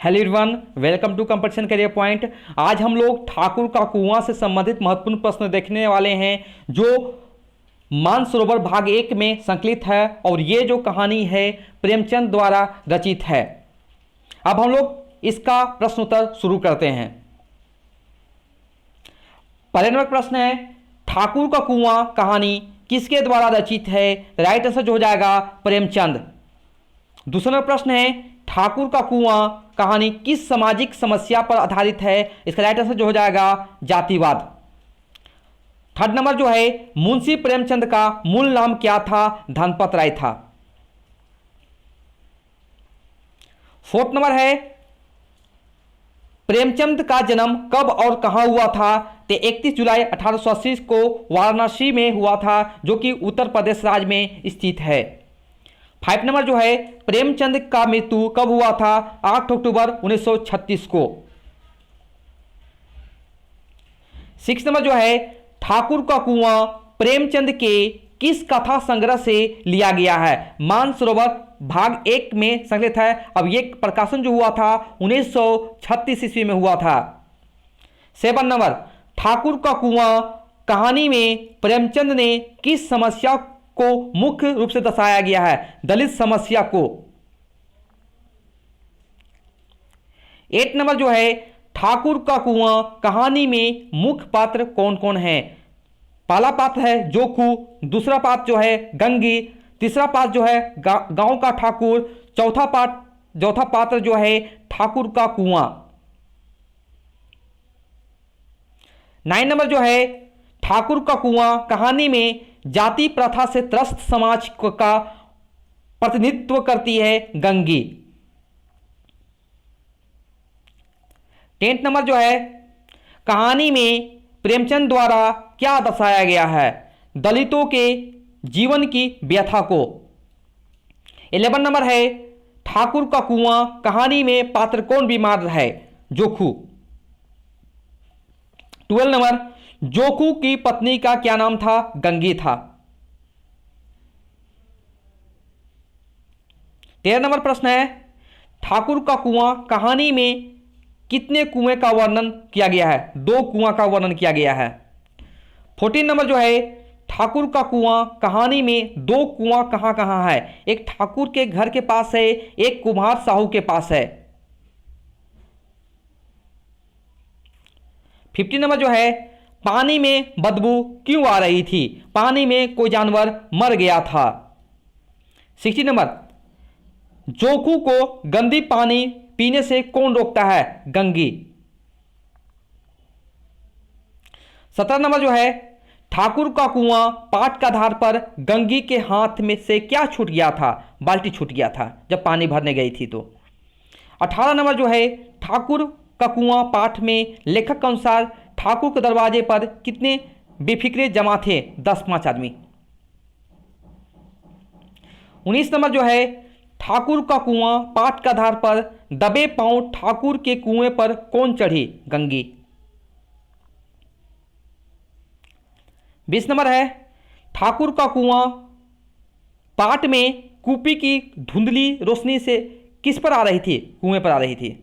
Hello everyone, welcome to competition career point. आज हम लोग ठाकुर का कुआं से संबंधित महत्वपूर्ण प्रश्न देखने वाले हैं जो मानसरोवर भाग 1 में संकलित है और ये जो कहानी है प्रेमचंद द्वारा रचित है। अब हम लोग इसका प्रश्न उत्तर शुरू करते हैं। पहले नंबर प्रश्न है, ठाकुर का कुआं कहानी किसके द्वारा रचित है? राइट आंसर जो हो जाएगा प्रेमचंद। दूसरा नंबर प्रश्न है, ठाकुर का कुआं कहानी किस सामाजिक समस्या पर आधारित है? इसका राइट आंसर जो हो जाएगा जातिवाद। थर्ड नंबर जो है, मुंशी प्रेमचंद का मूल नाम क्या था? धनपत राय था। फोर्थ नंबर है, प्रेमचंद का जन्म कब और कहां हुआ था? तो 31 जुलाई 1880 को वाराणसी में हुआ था, जो कि उत्तर प्रदेश राज्य में स्थित है। 5 नंबर जो है, प्रेमचंद का मृत्यु कब हुआ था? 8 अक्टूबर 1936 को। 6 नंबर जो है, ठाकुर का कुआं प्रेमचंद के किस कथा संग्रह से लिया गया है? मानसरोवर भाग 1 में संकलित है। अब ये प्रकाशन जो हुआ था 1936 ईस्वी में हुआ था। 7 नंबर, ठाकुर का कुआं कहानी में प्रेमचंद ने किस समस्या को मुख्य रूप से दर्शाया गया है? दलित समस्या को। 8 नंबर जो है, ठाकुर का कुआं कहानी में मुख्य पात्र कौन कौन है? पहला पात्र है जोखू, दूसरा पात्र जो है गंगी, तीसरा पात्र जो है गांव का ठाकुर, चौथा पात्र जो है ठाकुर का कुआं। 9 नंबर जो है, ठाकुर का कुआं कहानी में जाति प्रथा से त्रस्त समाज का प्रतिनिधित्व करती है गंगी। 10 नंबर जो है, कहानी में प्रेमचंद द्वारा क्या दर्शाया गया है? दलितों के जीवन की व्यथा को। 11 नंबर है, ठाकुर का कुआं कहानी में पात्र कौन बीमार है? जोखू। 12 नंबर, जोखू की पत्नी का क्या नाम था? गंगी था। 13 नंबर प्रश्न है, ठाकुर का कुआं कहानी में कितने कुएं का वर्णन किया गया है? 2 कुआं का वर्णन किया गया है। 14 नंबर जो है, ठाकुर का कुआं कहानी में 2 कुआं कहां कहां है? एक ठाकुर के घर के पास है, एक कुम्हार साहू के पास है। 15 नंबर जो है, पानी में बदबू क्यों आ रही थी? पानी में कोई जानवर मर गया था। 60 नंबर, जोखू को गंदी पानी पीने से कौन रोकता है? गंगी। 17 नंबर जो है, ठाकुर का कुआं पाठ के आधार पर गंगी के हाथ में से क्या छूट गया था? बाल्टी छूट गया था जब पानी भरने गई थी तो। 18 नंबर जो है, ठाकुर का कुआं पाठ में लेखक के अनुसार ठाकुर के दरवाजे पर कितने बेफिक्रे जमा थे? 10-5 आदमी। 19 नंबर जो है, ठाकुर का कुआं पाठ के आधार पर दबे पांव ठाकुर के कुएं पर कौन चढ़ी? गंगी। 20 नंबर है, ठाकुर का कुआं पाठ में कूपी की धुंधली रोशनी से किस पर आ रही थी? कुएं पर आ रही थी।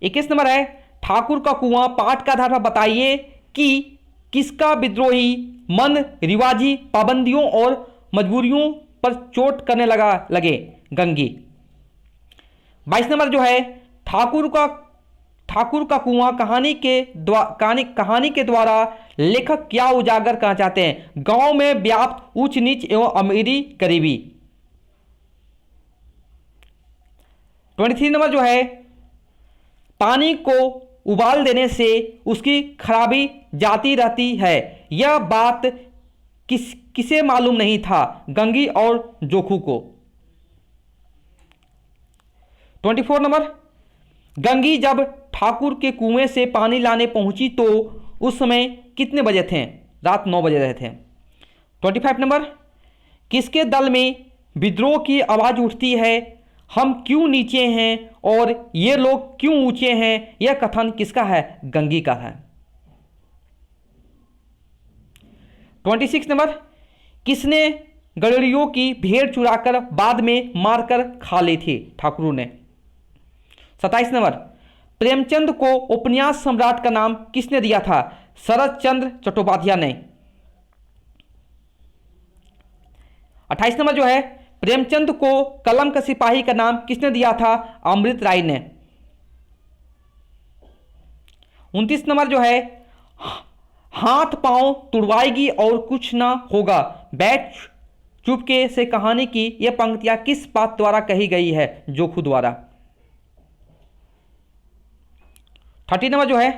21 नंबर है, ठाकुर का कुआं पाठ के आधार पर बताइए कि किसका विद्रोही मन रिवाजी पाबंदियों और मजबूरियों पर चोट करने लगे? गंगी। 22 नंबर जो है, ठाकुर का कुआं कहानी के द्वारा लेखक क्या उजागर करना चाहते हैं? गांव में व्याप्त ऊंच नीच एवं अमीरी गरीबी। 23 नंबर जो है, पानी को उबाल देने से उसकी खराबी जाती रहती है, यह बात किसे मालूम नहीं था? गंगी और जोखू को। 24 नंबर, गंगी जब ठाकुर के कुएं से पानी लाने पहुंची तो उस समय कितने बजे थे? रात 9 बजे रहे थे। 25 नंबर, किसके दल में विद्रोह की आवाज उठती है? हम क्यों नीचे हैं और ये लोग क्यों ऊंचे हैं? यह कथन किसका है? गंगी का है। 26 नंबर, किसने गडरियों की भेड़ चुराकर बाद में मारकर खा ली थी ठाकुरों ने। 27 नंबर, प्रेमचंद को उपन्यास सम्राट का नाम किसने दिया था? शरद चंद्र चट्टोपाध्याय ने। 28 नंबर जो है, प्रेमचंद को कलम का सिपाही का नाम किसने दिया था? अमृत राय ने। 29 नंबर जो है, हाथ पांव तुड़वाएगी और कुछ ना होगा, बैठ चुपके से कहानी की यह पंक्तियां किस बात द्वारा कही गई है? जोखू द्वारा। 30 नंबर जो है,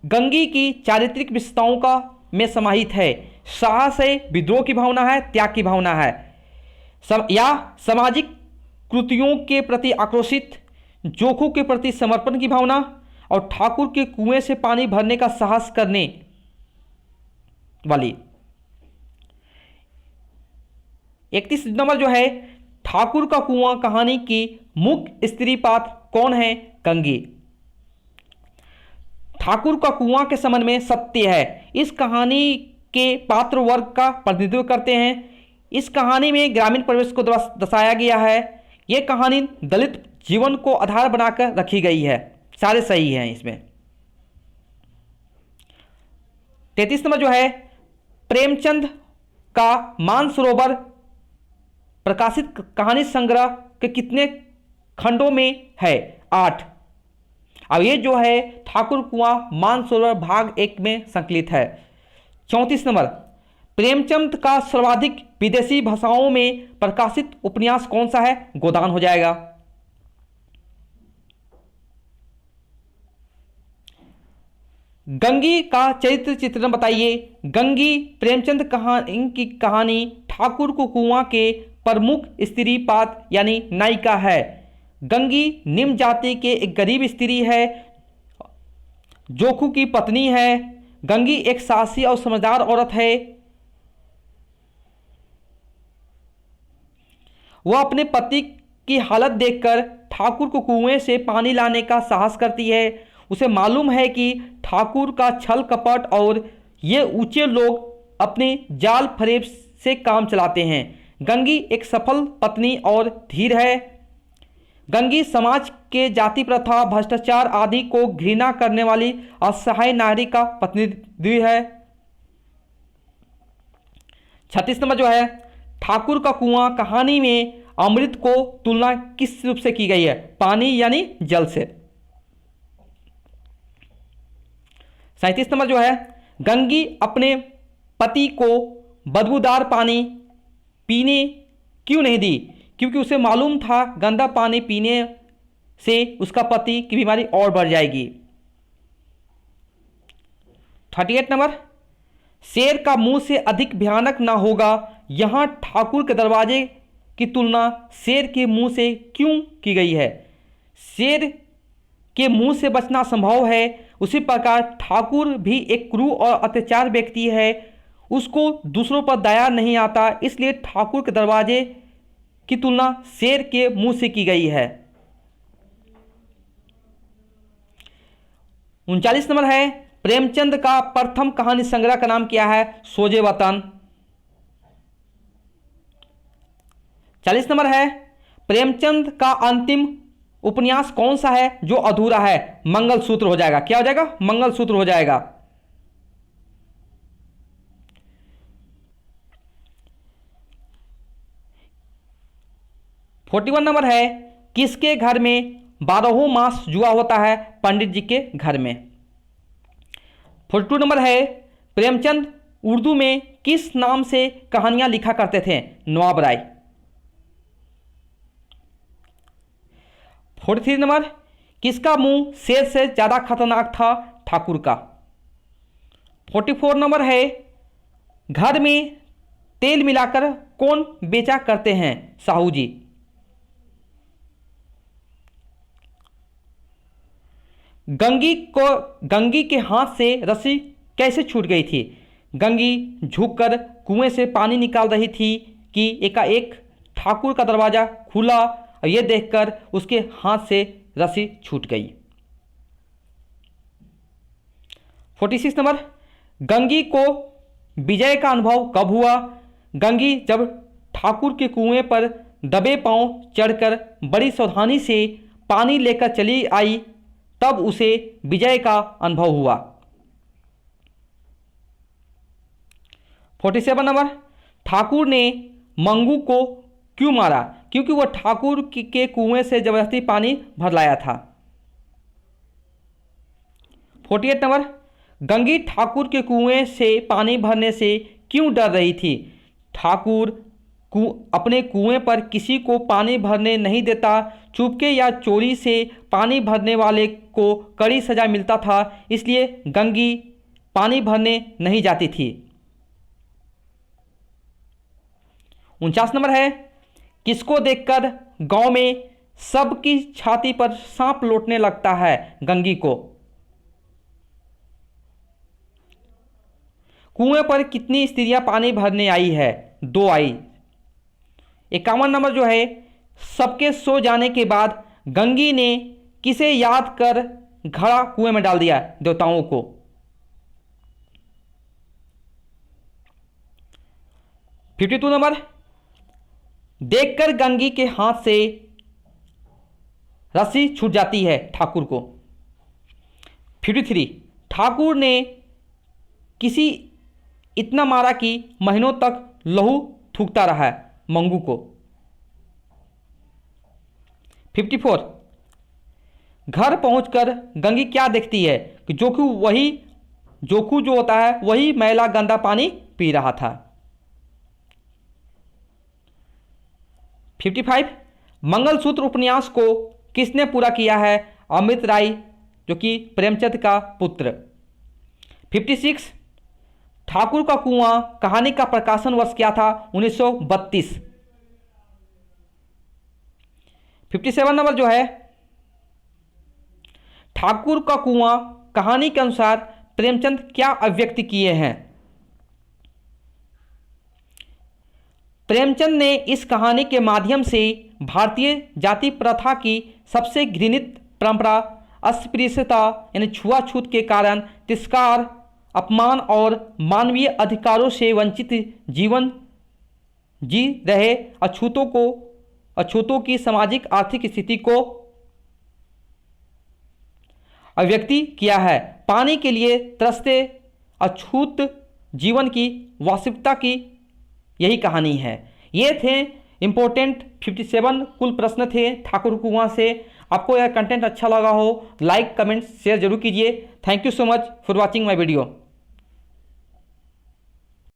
गंगी की चारित्रिक विशेषताओं का में समाहित है। साहस है, विद्रोह की भावना है, त्याग की भावना है, या सामाजिक कृतियों के प्रति आक्रोशित, जोखू के प्रति समर्पण की भावना और ठाकुर के कुएं से पानी भरने का साहस करने वाली। 31 नंबर जो है, ठाकुर का कुआं कहानी की मुख्य स्त्री पात्र कौन है? गंगी। ठाकुर का कुआं के संबंध में सत्य है इस कहानी के पात्र वर्ग का प्रतिनिधित्व करते हैं। इस कहानी में ग्रामीण परिवेश को दर्शाया गया है। यह कहानी दलित जीवन को आधार बनाकर रखी गई है। सारे सही हैं इसमें। 33 नंबर जो है, प्रेमचंद का मानसरोवर प्रकाशित कहानी संग्रह के कितने खंडों में है? 8। अब ये जो है ठाकुर कुआं मानसरोवर भाग 1 में संकलित है। 34 नंबर, प्रेमचंद का सर्वाधिक विदेशी भाषाओं में प्रकाशित उपन्यास कौन सा है? गोदान हो जाएगा। गंगी का चरित्र चित्रण बताइए। गंगी प्रेमचंद की कहानी ठाकुर को कुआं के प्रमुख स्त्री पात्र यानी नायिका है। गंगी निम्न जाति के एक गरीब स्त्री है, जोखू की पत्नी है। गंगी एक साहसी और समझदार औरत है। वह अपने पति की हालत देखकर ठाकुर को कुएं से पानी लाने का साहस करती है। उसे मालूम है कि ठाकुर का छल कपट और ये ऊंचे लोग अपने जाल फरेब से काम चलाते हैं। गंगी एक सफल पत्नी और धीर है। गंगी समाज के जाति प्रथा, भ्रष्टाचार आदि को घृणा करने वाली असहाय नारी का प्रतिनिधि है। 36 नंबर जो है, ठाकुर का कुआं कहानी में अमृत को तुलना किस रूप से की गई है? पानी यानी जल से। 37 नंबर जो है, गंगी अपने पति को बदबूदार पानी पीने क्यों नहीं दी? क्योंकि उसे मालूम था गंदा पानी पीने से उसका पति की बीमारी और बढ़ जाएगी। 38 नंबर, शेर का मुंह से अधिक भयानक ना होगा। यहां ठाकुर के दरवाजे की तुलना शेर के मुंह से क्यों की गई है? शेर के मुंह से बचना संभव है, उसी प्रकार ठाकुर भी एक क्रूर और अत्याचार व्यक्ति है। उसको दूसरों पर दया नहीं आता, इसलिए ठाकुर के दरवाजे की तुलना शेर के मुंह से की गई है। 39 नंबर है, प्रेमचंद का प्रथम कहानी संग्रह का नाम क्या है? सोजे वतन। 40 नंबर है, प्रेमचंद का अंतिम उपन्यास कौन सा है जो अधूरा है? मंगलसूत्र हो जाएगा। क्या हो जाएगा? मंगलसूत्र हो जाएगा। 41 नंबर है, किसके घर में 12 मास जुआ होता है? पंडित जी के घर में। 42 नंबर है, प्रेमचंद उर्दू में किस नाम से कहानियां लिखा करते थे? नवाब राय। 43 नंबर, किसका मुंह शेर से ज्यादा खतरनाक था? ठाकुर का। 44 नंबर है, घर में तेल मिलाकर कौन बेचा करते हैं? साहू जी। गंगी के हाथ से रस्सी कैसे छूट गई थी? गंगी झुककर कुएं से पानी निकाल रही थी कि एकाएक ठाकुर का दरवाजा खुला और यह देखकर उसके हाथ से रस्सी छूट गई। 46 नंबर, गंगी को विजय का अनुभव कब हुआ? गंगी जब ठाकुर के कुएं पर दबे पांव चढ़कर बड़ी सावधानी से पानी लेकर चली आई, तब उसे विजय का अनुभव हुआ। 47 नंबर, ठाकुर ने मंगू को क्यों मारा? क्योंकि वह ठाकुर के कुएं से जबरदस्ती पानी भर लाया था। 48 नंबर, गंगी ठाकुर के कुएं से पानी भरने से क्यों डर रही थी? ठाकुर अपने कुएं पर किसी को पानी भरने नहीं देता। चुपके या चोरी से पानी भरने वाले को कड़ी सजा मिलता था, इसलिए गंगी पानी भरने नहीं जाती थी। 49 नंबर है, किसको देखकर गांव में सबकी छाती पर सांप लौटने लगता है? गंगी को। कुएं पर कितनी स्त्रियां पानी भरने आई है? 2 आई। 51 नंबर जो है, सबके सो जाने के बाद गंगी ने किसे याद कर घड़ा कुएं में डाल दिया? देवताओं को। 52 नंबर, देखकर गंगी के हाथ से रस्सी छूट जाती है ठाकुर को। 53, ठाकुर ने किसी इतना मारा कि महीनों तक लहू थूकता रहा मंगू को। 54, घर पहुंचकर गंगी क्या देखती है? कि जोखू जो होता है वही मैला गंदा पानी पी रहा था। 55, मंगलसूत्र उपन्यास को किसने पूरा किया है? अमृत राय, जो कि प्रेमचंद का पुत्र। 56, ठाकुर का कुआं कहानी का प्रकाशन वर्ष क्या था? 1932। 57 नंबर जो है, ठाकुर का कुआं कहानी के अनुसार प्रेमचंद क्या अभिव्यक्त किए हैं? प्रेमचंद ने इस कहानी के माध्यम से भारतीय जाति प्रथा की सबसे घृणित परंपरा अस्पृश्यता यानी छुआछूत के कारण तिरस्कार, अपमान और मानवीय अधिकारों से वंचित जीवन जी रहे अछूतों की सामाजिक आर्थिक स्थिति को अभिव्यक्ति किया है। पानी के लिए तरसते अछूत जीवन की वास्तविकता की यही कहानी है। ये थे इंपॉर्टेंट 57 कुल प्रश्न थे ठाकुर कुआं से। आपको यह कंटेंट अच्छा लगा हो, लाइक कमेंट शेयर जरूर कीजिए। Thank you so much for watching my video.